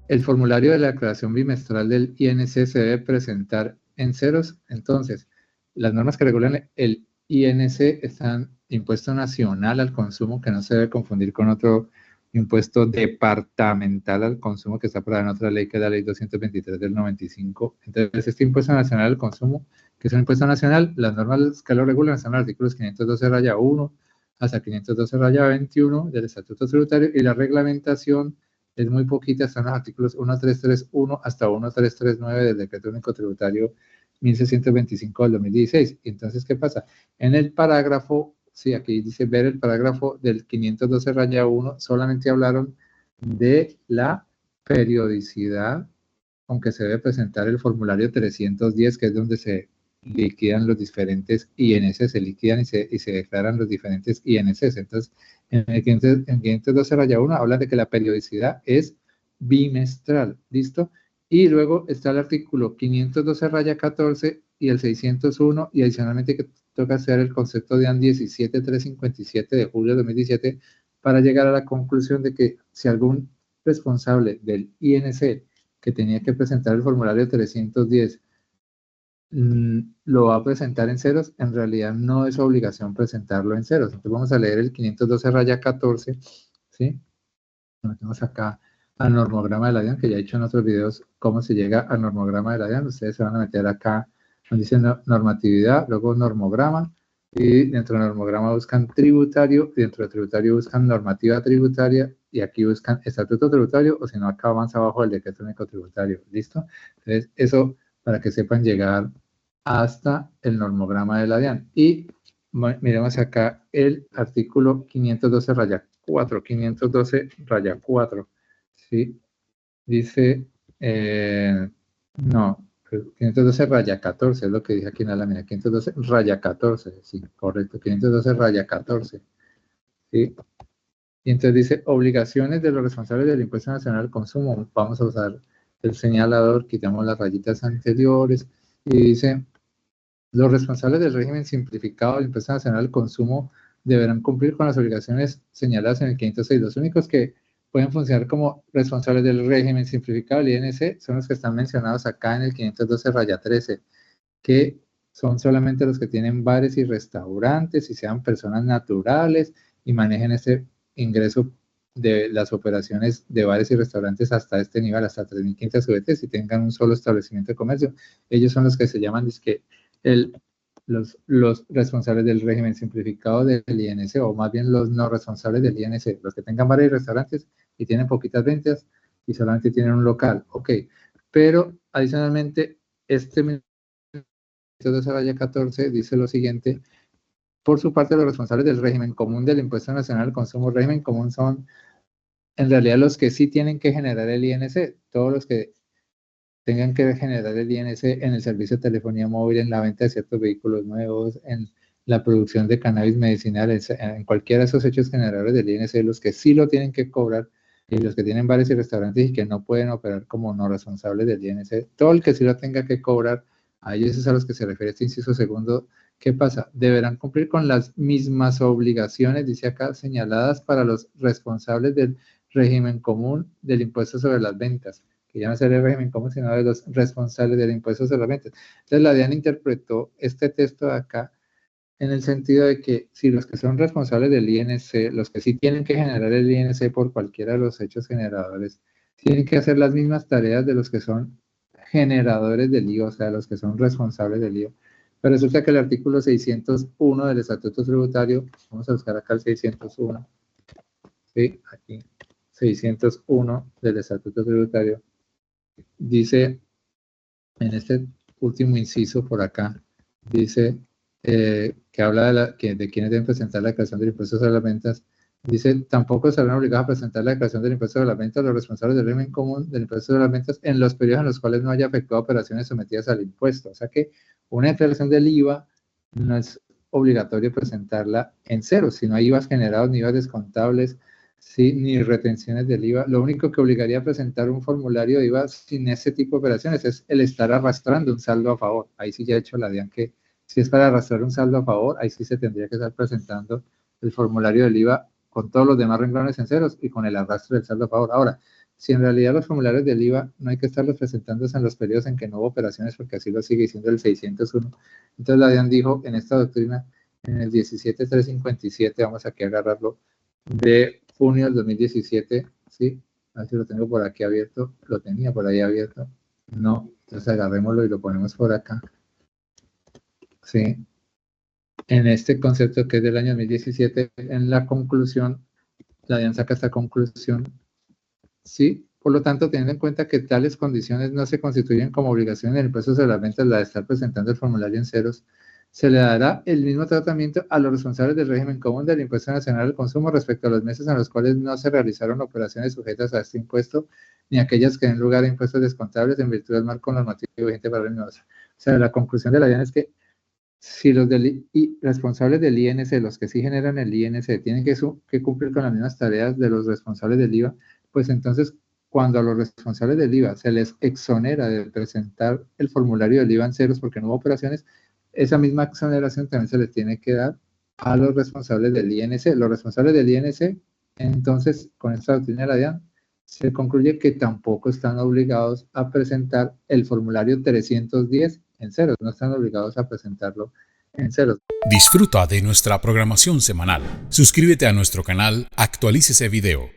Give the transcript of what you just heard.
el formulario de la declaración bimestral del INC se debe presentar en ceros. Entonces, las normas que regulan el INC están impuesto nacional al consumo, que no se debe confundir con otro impuesto departamental al consumo que está aprobado en otra ley, que es la ley 223 del 95. Entonces, este impuesto nacional al consumo, que es un impuesto nacional, las normas que lo regulan son los artículos 512-1 hasta 512-21 del Estatuto Tributario, y la reglamentación es muy poquita, están los artículos 1331 hasta 1339 del Decreto Único Tributario 1625 del 2016. Entonces, ¿qué pasa? En el parágrafo, sí, aquí dice ver el parágrafo del 512-1, solamente hablaron de la periodicidad, aunque se debe presentar el formulario 310, que es donde se liquidan los diferentes INC, se liquidan y se declaran los diferentes INC. Entonces, en el 512-1 habla de que la periodicidad es bimestral, ¿listo? Y luego está el artículo 512-14 y el 601, y adicionalmente que toca hacer el concepto de AN 17357 de julio de 2017 para llegar a la conclusión de que si algún responsable del INC que tenía que presentar el formulario 310 lo va a presentar en ceros, en realidad no es obligación presentarlo en ceros. Entonces vamos a leer el 512-14, ¿sí? Lo metemos acá al normograma de la DIAN, que ya he hecho en otros videos cómo se llega al normograma de la DIAN. Ustedes se van a meter acá donde dice normatividad, luego normograma, y dentro del normograma buscan tributario, y dentro del tributario buscan normativa tributaria, y aquí buscan estatuto tributario, o si no, acá más abajo el decreto único tributario. ¿Listo? Entonces, eso para que sepan llegar hasta el normograma de la DIAN. Y miremos acá el artículo 512-4, 512-4, ¿sí? Dice, no, 512-14 es lo que dije aquí en la lámina, 512-14, sí, correcto, 512-14, ¿sí? Y entonces dice, obligaciones de los responsables del impuesto nacional al consumo. Vamos a usar el señalador, quitamos las rayitas anteriores, y dice, los responsables del régimen simplificado del impuesto nacional al consumo deberán cumplir con las obligaciones señaladas en el 506. Los únicos que pueden funcionar como responsables del régimen simplificado del INC son los que están mencionados acá en el 512-13, que son solamente los que tienen bares y restaurantes y sean personas naturales y manejen ese ingreso de las operaciones de bares y restaurantes hasta este nivel, hasta 3.500 UVT, y tengan un solo establecimiento de comercio. Ellos son los que se llaman los responsables del régimen simplificado del INC, o más bien los no responsables del INC, los que tengan bares y restaurantes y tienen poquitas ventas y solamente tienen un local. Ok, pero adicionalmente este 14 dice lo siguiente: por su parte, los responsables del régimen común del impuesto nacional al consumo, régimen común, son en realidad los que sí tienen que generar el INC, todos los que tengan que generar el INC en el servicio de telefonía móvil, en la venta de ciertos vehículos nuevos, en la producción de cannabis medicinal, en cualquiera de esos hechos generadores del INC, los que sí lo tienen que cobrar, y los que tienen bares y restaurantes y que no pueden operar como no responsables del INC, todo el que sí lo tenga que cobrar, a ellos es a los que se refiere este inciso segundo. ¿Qué pasa? Deberán cumplir con las mismas obligaciones, dice acá, señaladas para los responsables del régimen común del impuesto sobre las ventas, que ya no será el régimen común, sino de los responsables del impuesto sobre las ventas. Entonces, la DIAN interpretó este texto de acá en el sentido de que si los que son responsables del INC, los que sí tienen que generar el INC por cualquiera de los hechos generadores, tienen que hacer las mismas tareas de los que son generadores del IVA, o sea, los que son responsables del IVA. Pero resulta que el artículo 601 del Estatuto Tributario, vamos a buscar acá el 601, ¿sí? Aquí, 601 del Estatuto Tributario, dice, en este último inciso por acá, dice que habla de quienes deben presentar la declaración del impuesto sobre las ventas. Dice, tampoco estarán obligados a presentar la declaración del impuesto sobre las ventas los responsables del régimen común del impuesto sobre las ventas en los periodos en los cuales no haya efectuado operaciones sometidas al impuesto. O sea que una declaración del IVA no es obligatorio presentarla en cero, si no hay IVAs generados ni IVAs descontables, sí, ni retenciones del IVA. Lo único que obligaría a presentar un formulario de IVA sin ese tipo de operaciones es el estar arrastrando un saldo a favor. Ahí sí ya he hecho la DIAN que si es para arrastrar un saldo a favor, ahí sí se tendría que estar presentando el formulario del IVA con todos los demás renglones en ceros y con el arrastre del saldo a favor. Ahora, si en realidad los formularios del IVA no hay que estarlos presentando en los periodos en que no hubo operaciones, porque así lo sigue diciendo el 601. Entonces la DIAN dijo en esta doctrina, en el 17357, vamos aquí a agarrarlo, de junio del 2017, ¿sí? A ver si lo tengo por aquí abierto, lo tenía por ahí abierto, no, entonces agarrémoslo y lo ponemos por acá, ¿sí? En este concepto que es del año 2017, en la conclusión, la DIAN saca esta conclusión, ¿sí? Por lo tanto, teniendo en cuenta que tales condiciones no se constituyen como obligación en el impuesto sobre las ventas, la de estar presentando el formulario en ceros, se le dará el mismo tratamiento a los responsables del régimen común del Impuesto Nacional al Consumo respecto a los meses en los cuales no se realizaron operaciones sujetas a este impuesto, ni aquellas que den lugar a impuestos descontables en virtud del marco normativo vigente para el mismo. O sea, la conclusión de la DIAN es que si los responsables del INC, los que sí generan el INC, tienen que cumplir con las mismas tareas de los responsables del IVA, pues entonces cuando a los responsables del IVA se les exonera de presentar el formulario del IVA en ceros porque no hubo operaciones, esa misma exoneración también se les tiene que dar a los responsables del INC. Los responsables del INC, entonces, con esta doctrina de la DIAN, se concluye que tampoco están obligados a presentar el formulario 310 en ceros, no están obligados a presentarlo en ceros. Disfruta de nuestra programación semanal. Suscríbete a nuestro canal, actualícese video.